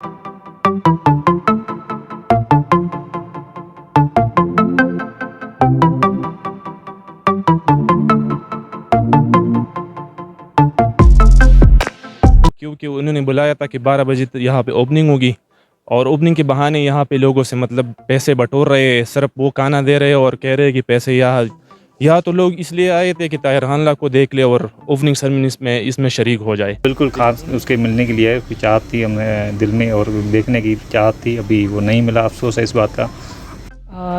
کیونکہ انہوں نے بلایا تھا کہ 12 بجے یہاں پہ اوپننگ ہوگی، اور اوپننگ کے بہانے یہاں پہ لوگوں سے مطلب پیسے بٹور رہے، صرف وہ کانا دے رہے اور کہہ رہے کہ پیسے یہاں تو لوگ اس لیے آئے تھے کہ طاہر خان اللہ کو دیکھ لے اور اوپننگ سرمنی میں اس میں شریک ہو جائے. بالکل خاص اس کے ملنے کے لیے کوئی چاہت تھی ہمیں دل میں اور دیکھنے کی چاہت تھی، ابھی وہ نہیں ملا، افسوس ہے اس بات کا.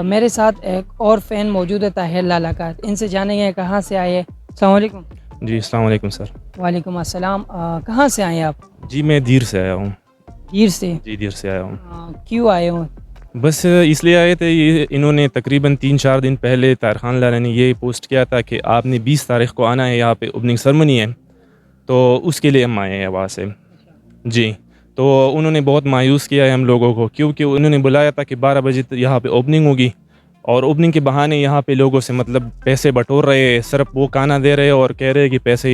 میرے ساتھ ایک اور فین موجود ہے طاہر لالا کا، ان سے جانیں گے کہاں سے آئے. السلام علیکم. جی السلام علیکم سر. وعلیکم السلام. کہاں سے آئے آپ؟ جی میں دیر سے آیا ہوں. دیر سے؟ جی دیر سے آیا ہوں. کیوں آئے ہوں؟ بس اس لیے آئے تھے، انہوں نے تقریباً 3-4 دن پہلے طاہر خان لالا نے یہ پوسٹ کیا تھا کہ آپ نے 20 تاریخ کو آنا ہے، یہاں پہ اوپننگ سرمنی ہے، تو اس کے لیے ہم آئے ہیں وہاں سے. جی تو انہوں نے بہت مایوس کیا ہے ہم لوگوں کو، کیونکہ انہوں نے بلایا تھا کہ 12 بجے یہاں پہ اوپننگ ہوگی، اور اوپننگ کے بہانے یہاں پہ لوگوں سے مطلب پیسے بٹور رہے، صرف وہ کانا دے رہے اور کہہ رہے کہ پیسے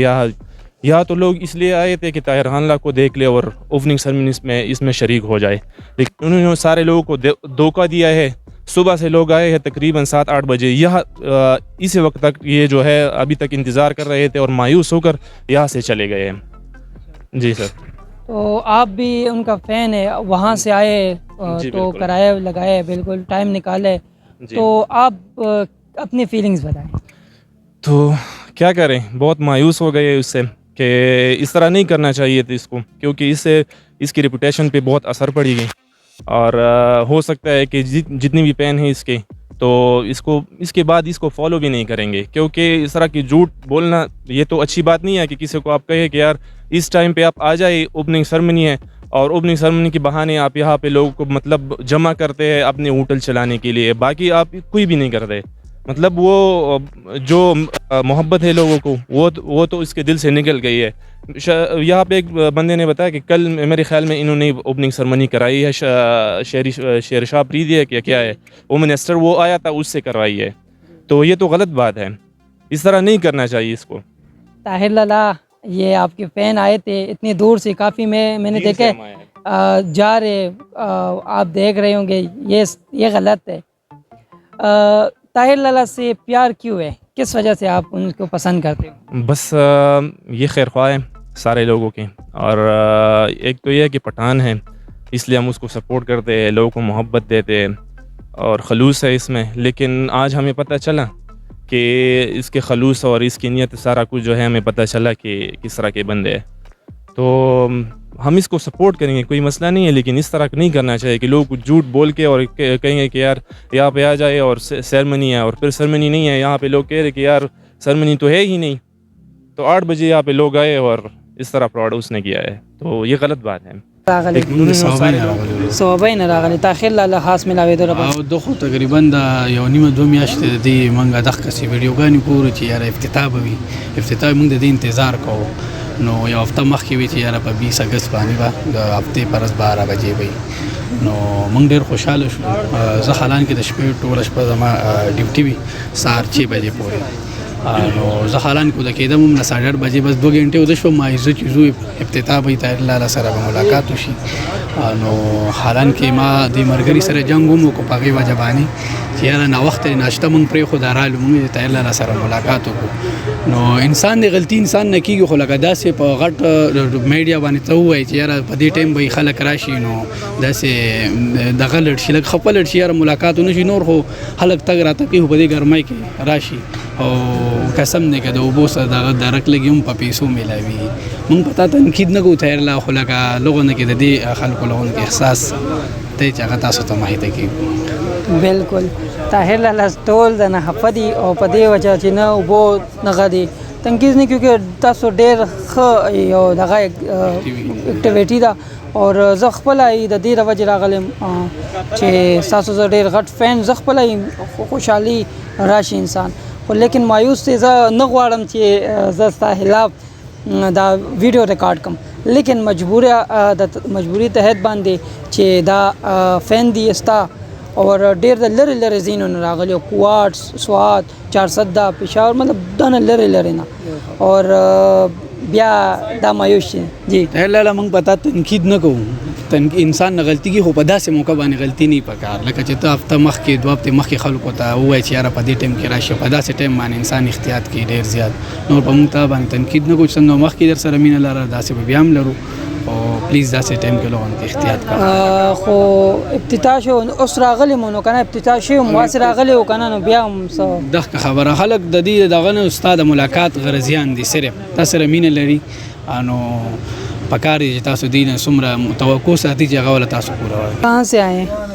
یہاں تو لوگ اس لیے آئے تھے کہ طاہر خان اللہ کو دیکھ لے اور اوپننگ سرمنی میں اس میں شریک ہو جائے. لیکن انہوں نے سارے لوگوں کو دھوکہ دیا ہے. صبح سے لوگ آئے ہیں تقریباً 7-8 بجے، اسی وقت تک یہ جو ہے ابھی تک انتظار کر رہے تھے اور مایوس ہو کر یہاں سے چلے گئے ہیں. جی سر. تو آپ بھی ان کا فین ہے، وہاں سے آئے تو کرایہ لگائے، بالکل ٹائم نکالے، تو آپ اپنی فیلنگز بتائیں. تو کیا کریں، بہت مایوس ہو گئے اس سے کہ اس طرح نہیں کرنا چاہیے تھا اس کو، کیونکہ اس سے اس کی ریپوٹیشن پہ بہت اثر پڑی گئی، اور ہو سکتا ہے کہ جتنی بھی پین ہیں اس کے، تو اس کے بعد اس کو فالو بھی نہیں کریں گے، کیونکہ اس طرح کی جھوٹ بولنا یہ تو اچھی بات نہیں ہے کہ کسی کو آپ کہے کہ یار اس ٹائم پہ آپ آ جائے، اوپننگ سرمنی ہے، اور اوپننگ سرمنی کے بہانے آپ یہاں پہ لوگوں کو مطلب جمع کرتے ہیں اپنے ہوٹل چلانے کے لیے، باقی آپ کوئی بھی نہیں کرتے. مطلب وہ جو محبت ہے لوگوں کو وہ تو اس کے دل سے نکل گئی ہے. یہاں پہ ایک بندے نے بتایا کہ کل میرے خیال میں انہوں نے اوپننگ سرمنی کرائی ہے، شیر شاہ پریدی ہے کیا ہے وہ منسٹر، وہ آیا تھا اس سے کروائی ہے. تو یہ تو غلط بات ہے، اس طرح نہیں کرنا چاہیے اس کو. طاہر لالا یہ آپ کے فین آئے تھے اتنی دور سے، کافی میں نے دیکھا جا رہے، آپ دیکھ رہے ہوں گے، یہ غلط ہے. طاہر لالا سے پیار کیوں ہے، کس وجہ سے آپ ان کو پسند کرتے ہو؟ بس یہ خیر خواہ ہے سارے لوگوں کے، اور ایک تو یہ ہے کہ پٹھان ہے اس لیے ہم اس کو سپورٹ کرتے ہیں، لوگوں کو محبت دیتے ہیں اور خلوص ہے اس میں. لیکن آج ہمیں پتہ چلا کہ اس کے خلوص اور اس کی نیت سارا کچھ جو ہے ہمیں پتہ چلا کہ کس طرح کے بندے ہیں. تو ہم اس کو سپورٹ کریں گے، کوئی مسئلہ نہیں ہے، لیکن اس طرح نہیں کرنا چاہیے کہ لوگ کچھ جھوٹ بول کے اور کہیں گے کہ یار یہاں پہ آ جائے اور سیرمنی ہے، اور پھر سیرمنی نہیں ہے. یہاں پہ لوگ کہہ رہے کہ یار سیرمنی تو ہے ہی نہیں، تو 8 بجے یہاں پہ لوگ آئے اور اس طرح فراڈ اس نے کیا ہے، تو یہ غلط بات ہے. صوابین راغلی طاهر لالا خاص ملاوي دربا او دغه تقریبا د یو نیمه 2 میاشتې د منګه دغه کسي ویډیوګانې ګورو چې یاره افتتاح به وي، افتتاح موږ د دې انتظار کوو. نو یو هفته مخکې وی چې یاره په 20 اگست باندې به د هفتې پر 12 بجې وي، نو موږ ډېر خوشاله شو. زه حالان کې د شپې ټوله شپه زما ډیوټي وي سهار 6 بجې پورې، نو زه حالان کې د کېدم هم 8:30 بجې بس 2 غنټې وده شو، ما عزت چې زو افتتاح به طاهر لالا سره به ملاقات وشي. نو حالان کې ما د مرګري سره جنگ هم وکړو په هغې وجه باندې چې یاره ناوخته ناشته موږ پرېښو دا رالو موږ طاهر لالا سره ملاقات وکړو. نو انسان د غلطي انسان نه کېږي، خو لکه داسې په غټ میډیا باندې ته ووایي چې یاره په دې ټایم به خلک راشي، نو داسې دغه لړ شي، لږ خفه لړ شي، یاره ملاقات ونه شي، نور خو خلک تګ راتګ کوي، خو په دې ګرمۍ کې راشي. او قسم دی که د اوبو سره دغه درک لګي هم په پیسو میلاوي. موږ په تا تنقید نه کوو طاهر لالا، خو لکه لغونه کې د دې خلکو لغونه کې احساس دی چې هغه تاسو ته ماهیته کېږي. بالکل طاهر لالا ټول د نهفه دي او په دې وجه چې نه اوبو نغه دي تنقید نه، کیونکه تاسو ډېر ښه یو دغه اکټیویټي ده، اور زه خپله د دې د وجې راغلم چې ستاسو زه ډېر غټ فین، زه خپله خوشحالي راشي انسان. خو لیکن مایوس دی، زه نه غواړم چې زه ستا خلاف دا ویډیو ریکارډ کړم، لیکن مجبوري تحت باندې چې دا فین دی ستا، اور ډېر د لرې لرې ځایونو نه راغلي، کوټ، سوات، 410 پېښور، مطلب دا نه لرې لرې نه. اور بیا دا مایوس شي. جی لاله موږ پتا تنقید نه کوو، انسان نه غلطي کوي خو په داسې موقع باندې غلطي نه پکار، لکه چې ته هفته مخکې 2 هفته مخکې خلکو ته ووایي چې یاره په دې ټایم کې راشي، په داسې ټایم باندې انسان احتیاط کوي ډېر زیات. نور په موږ ته باندې تنقید نه کوو چې څنګه مخکې در سره مینه لره داسې به بیا هم لرو، او پلیز داسې ټایم کې لوګان ته احتیاط کوه. خو ابتدا شو اوس راغلی مو نو کنه ابتدا شو مواس راغلی او کنه نو بیا هم څه دغه خبره خلک د دې دغه نه استاد ملاقات غرضیان دي، صرف تاسو سره مینه لري انو پکاري چې تاسو دین سمره توقع ساتي چې هغه ول تاسو پورا وایي. کہاں سے آئے ہیں؟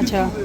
اچھا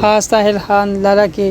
خاص طاہر خان لالا کے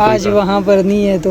آج وہاں پر نہیں ہے تو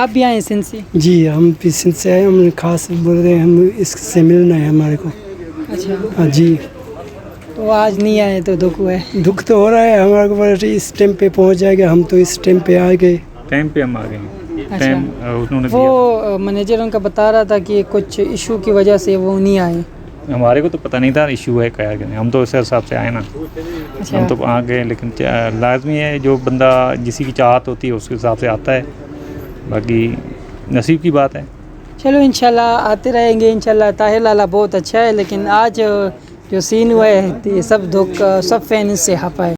آپ بھی آئے سندھ سے؟ جی ہم بھی سندھ سے آئے، ہم نے خاص بول رہے ہیں ہم اس سے ملنا ہے ہمارے کو. اچھا ہاں جی تو آج نہیں آئے تو دکھ ہوا ہے. دکھ تو ہو رہا ہے ہمارے کو، اس ٹائم پہ پہنچ جائے گا. ہم تو اس ٹائم پہ آ گئے، ٹائم پہ ہم آ گئے ہیں. ٹائم انہوں نے دیا. وہ مینیجر ان کا بتا رہا تھا کہ کچھ ایشو کی وجہ سے وہ نہیں آئے. ہمارے کو تو پتہ نہیں تھا ایشو ہے کیا کہ نہیں. ہم تو اس حساب سے آئے نا، اچھا ہم تو آ گئے. لیکن لازمی ہے جو بندہ جسی کی چاہت ہوتی ہے اس کے حساب سے آتا ہے، باقی نصیب کی بات ہے. چلو انشاءاللہ آتے رہیں گے انشاءاللہ. طاہر لالا بہت اچھا ہے، لیکن آج جو سین ہوا ہے یہ سب دکھ سب فین سے ہپا ہے.